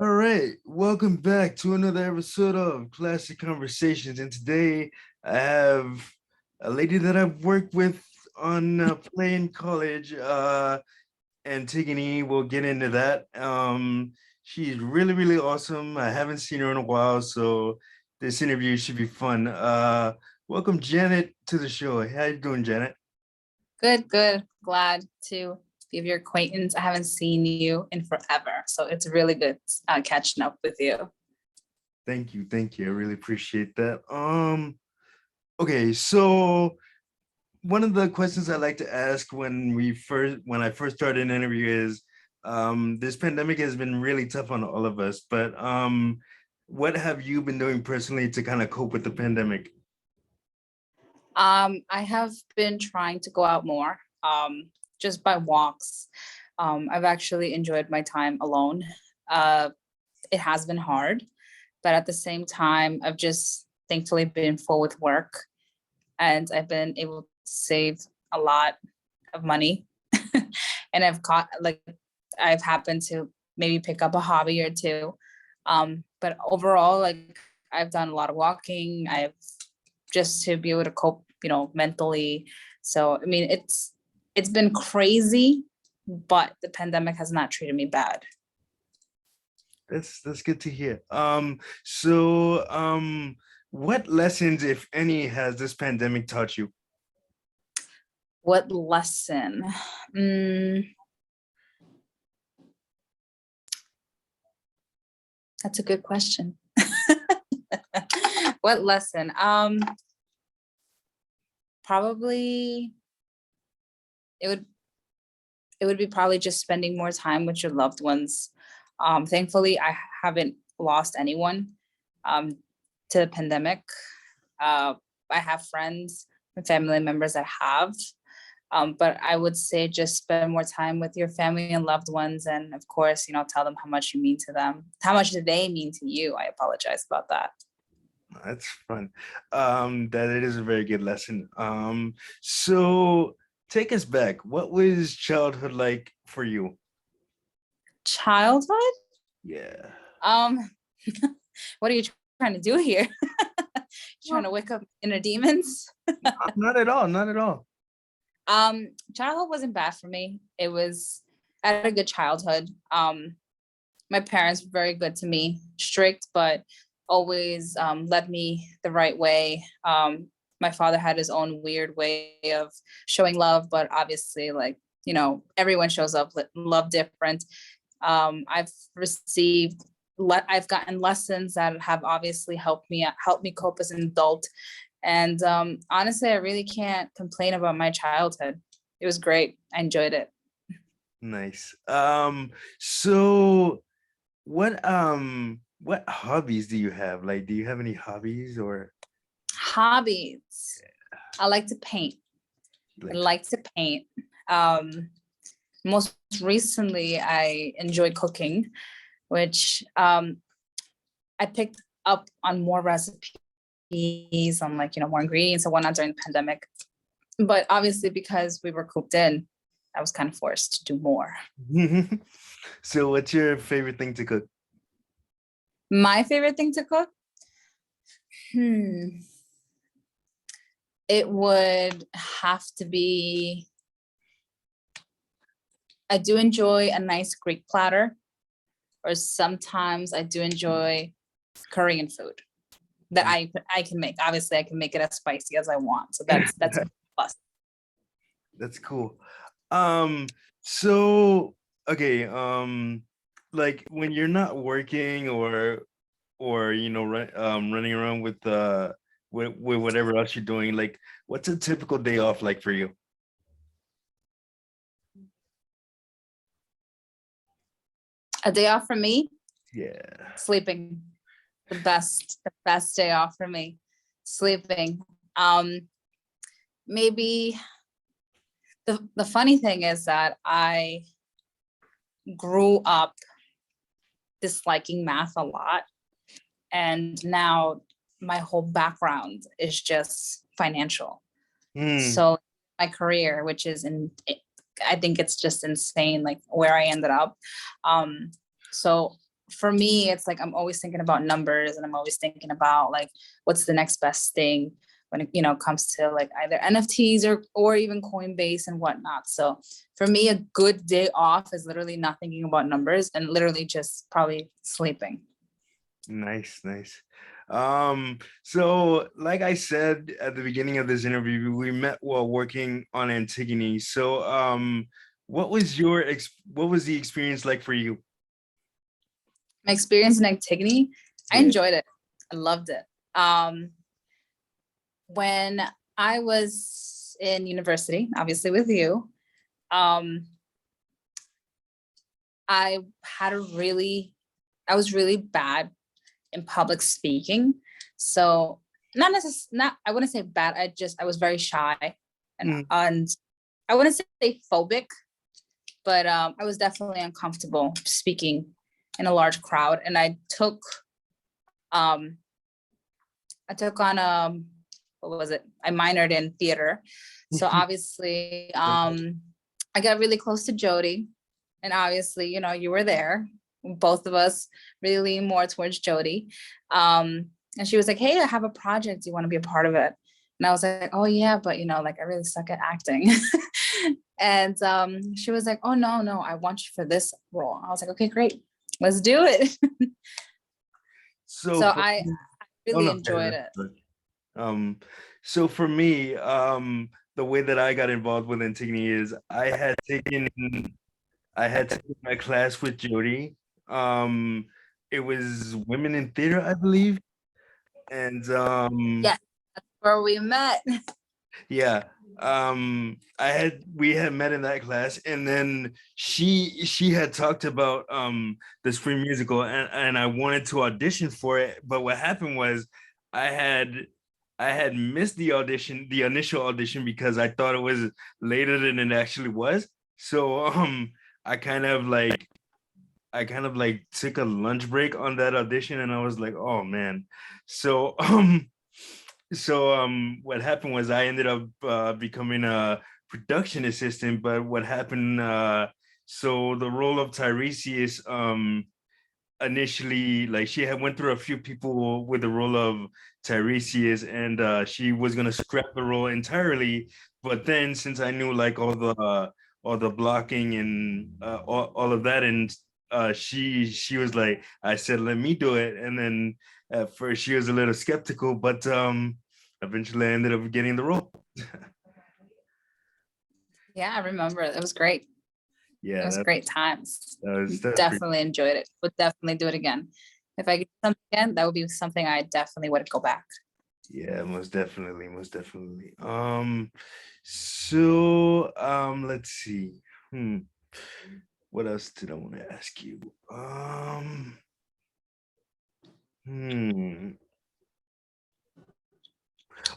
All right, welcome back to another episode of Classic Conversations. And today I have a lady that I've worked with on play in college, Antigone. We'll get into that. She's really, really awesome. I haven't seen her in a while, so this interview should be fun. Welcome, Janet, to the show. How you doing, Janet? Good, good. Glad to be of your acquaintance. I haven't seen you in forever, so it's really good catching up with you. Thank you, thank you. I really appreciate that. Okay, so one of the questions I like to ask when I first started an interview is this pandemic has been really tough on all of us, but what have you been doing personally to kind of cope with the pandemic? I have been trying to go out more, just by walks. I've actually enjoyed my time alone. Uh, it has been hard, but at the same time, I've just thankfully been full with work, and I've been able to save a lot of money. And I've happened to maybe pick up a hobby or two. But overall, like I've done a lot of walking. I've just to be able to cope, mentally. So I mean, it's been crazy, but the pandemic has not treated me bad. That's good to hear. What lessons, if any, has this pandemic taught you? What lesson? Mm, that's a good question. What lesson? Probably it would it would be probably just spending more time with your loved ones. Thankfully, I haven't lost anyone um, to the pandemic. Uh, I have friends and family members that have, but I would say just spend more time with your family and loved ones, and of course, tell them how much you mean to them. How much do they mean to you? I apologize about that. That's fun. That it is a very good lesson. So take us back. What was childhood like for you? Childhood? Yeah. Um, what are you trying to do here? Trying to Well, wake up inner demons? not at all, not at all. Childhood wasn't bad for me. I had a good childhood. My parents were very good to me, strict, but always led me the right way. My father had his own weird way of showing love, but obviously, like, everyone shows up love different. I've received, I've gotten lessons that have obviously helped me cope as an adult. And honestly, I really can't complain about my childhood. It was great. I enjoyed it. Nice. So what hobbies do you have? Like, do you have any hobbies or Hobbies. I like to paint. I like like to paint. Um, Most recently, I enjoy cooking, which I picked up on more recipes, on like, more ingredients and whatnot during the pandemic. But obviously, because we were cooped in, I was kind of forced to do more. so what's your favorite thing to cook? My favorite thing to cook? Hmm. It would have to be, I do enjoy a nice Greek platter, or sometimes I do enjoy Korean food that I can make. Obviously, I can make it as spicy as I want. So that's a plus. That's cool. Um, so okay, like when you're not working or running around with whatever else you're doing, like what's a typical day off like for you? A day off for me, Yeah. sleeping. The best day off for me, sleeping. Um, Maybe the funny thing is that I grew up disliking math a lot, and now my whole background is just financial. Hmm. So my career, which is I think it's just insane, like where I ended up. So for me, it's like I'm always thinking about numbers, and I'm always thinking about like what's the next best thing when it, comes to like either NFTs or even Coinbase and whatnot. So for me, a good day off is literally not thinking about numbers and literally just probably sleeping. Nice, nice. So like I said at the beginning of this interview, we met while working on Antigone. So what was what was the experience like for you? My experience in Antigone, I Yeah. enjoyed it. I loved it. When I was in university, obviously with you, um, I was really bad in public speaking. So I wouldn't say bad. I was very shy and I wouldn't say phobic, but I was definitely uncomfortable speaking in a large crowd. And um, I took on what was it? I minored in theater. So obviously, I got really close to Jody, and obviously, you were there. Both of us really lean more towards Jody. And she was like, "Hey, I have a project. Do you want to be a part of it?" And I was like, "Oh yeah, but like I really suck at acting." And she was like, "Oh no, I want you for this role." I was like, "Okay, great, let's do it." So So for I oh really no, enjoyed it. um, so for me, the way that I got involved with Antigone is I had taken my class with Jody. Um, it was Women in Theater, I believe. And Yeah, that's where we met. yeah, we had met in that class, and then she had talked about the spring musical, and I wanted to audition for it, but what happened was I had I had missed the initial audition, because I thought it was later than it actually was. So I kind of like I kind of like took a lunch break on that audition, and I was like, oh man. So what happened was I ended up becoming a production assistant. But what happened, so the role of Tiresias, initially, like, she had went through a few people with the role of Tiresias, and she was gonna scrap the role entirely. But then, since I knew like all the blocking and all of that, and she was like, I said, let me do it. And then at first she was a little skeptical, but eventually I ended up getting the role. Yeah, I remember it. It was great. It Yeah, was great times. that's pretty. Definitely enjoyed it. Would definitely do it again. If I could do something again, that would be something I definitely would go back. Yeah, most definitely, most definitely. So let's see. What else did I want to ask you? Hmm.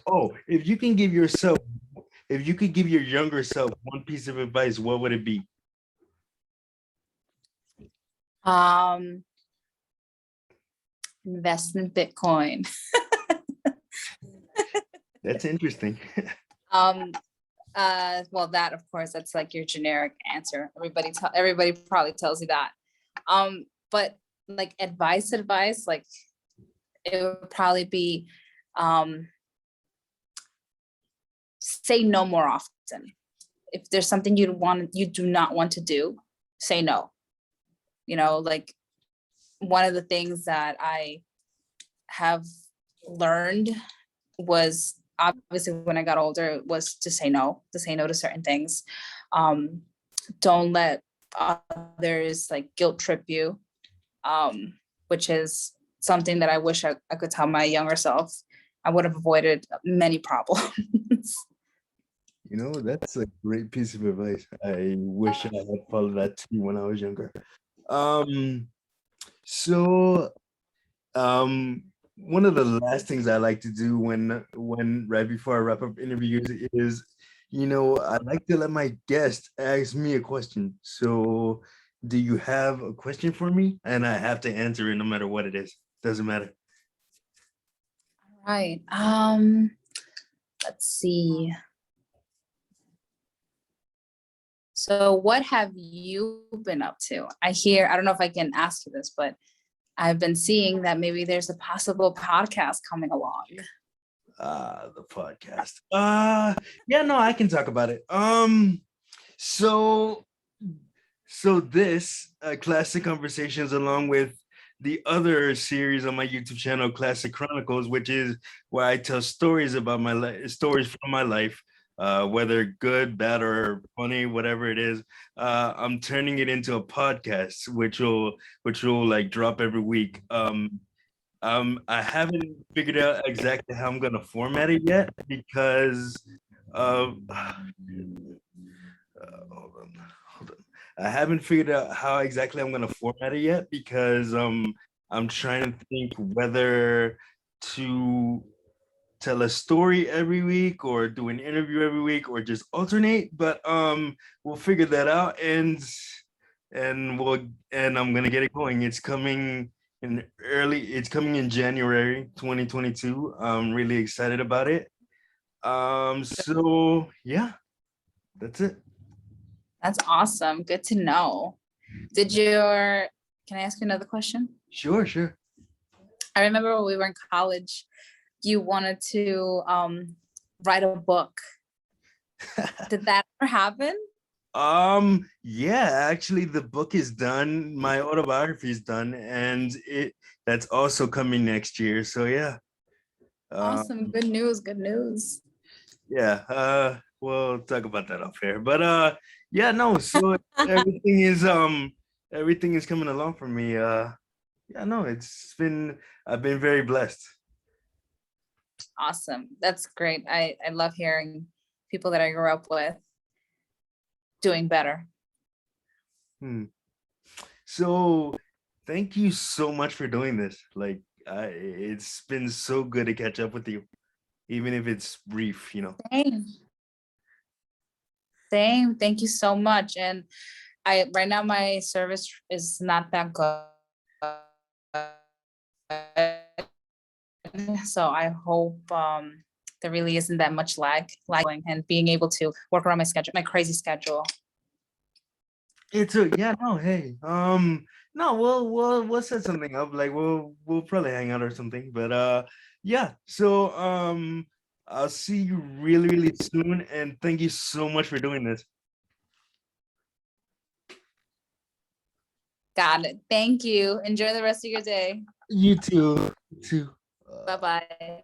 Oh, if you could give your younger self one piece of advice, what would it be? Um, Invest in Bitcoin. That's interesting. Um, well, that of course, that's like your generic answer. Everybody probably tells you that. But like advice, like it would probably be say no more often. If there's something you do not want to do, say no. Like one of the things that I have learned was obviously when I got older was to say no to certain things. Don't let others like guilt trip you, which is something that I wish I could tell my younger self. I would have avoided many problems. That's a great piece of advice. I wish I had followed that too when I was younger. Um, so um, one of the last things I like to do when right before I wrap up interviews is, I like to let my guest ask me a question. So, do you have a question for me? And I have to answer it no matter what it is. Doesn't matter. Right. Let's see. So what have you been up to? I don't know if I can ask you this, but I've been seeing that maybe there's a possible podcast coming along. The podcast. Yeah, no, I can talk about it. So this Classic Conversations, along with the other series on my YouTube channel, Classic Chronicles, which is where I tell stories about my life, stories from my life, whether good, bad, or funny, whatever it is. I'm turning it into a podcast, which will like drop every week. I haven't figured out exactly how I'm gonna format it yet because hold on, hold on. I haven't figured out how exactly I'm gonna format it yet because I'm trying to think whether to tell a story every week or do an interview every week or just alternate. But we'll figure that out and I'm gonna get it going. It's coming in January 2022. I'm really excited about it. So yeah, that's it. That's awesome. Good to know. Can I ask you another question? Sure, sure. I remember when we were in college, you wanted to write a book. Did that ever happen? Yeah, actually the book is done. My autobiography is done, and that's also coming next year. So yeah. Awesome. Good news. Good news. Yeah, we'll talk about that off air. But yeah, no, so everything is coming along for me. Yeah, no, I've been very blessed. Awesome. That's great. I love hearing people that I grew up with doing better. So thank you so much for doing this. Like it's been so good to catch up with you, even if it's brief, you know. Same. Same. Thank you so much. And right now my service is not that good. So I hope there really isn't that much lagging and being able to work around my schedule, my crazy schedule. Yeah, no, hey, no, we'll set something up. Like we'll probably hang out or something. But yeah. So I'll see you really really soon, and thank you so much for doing this. Got it. Thank you. Enjoy the rest of your day. You too. You too. Bye-bye.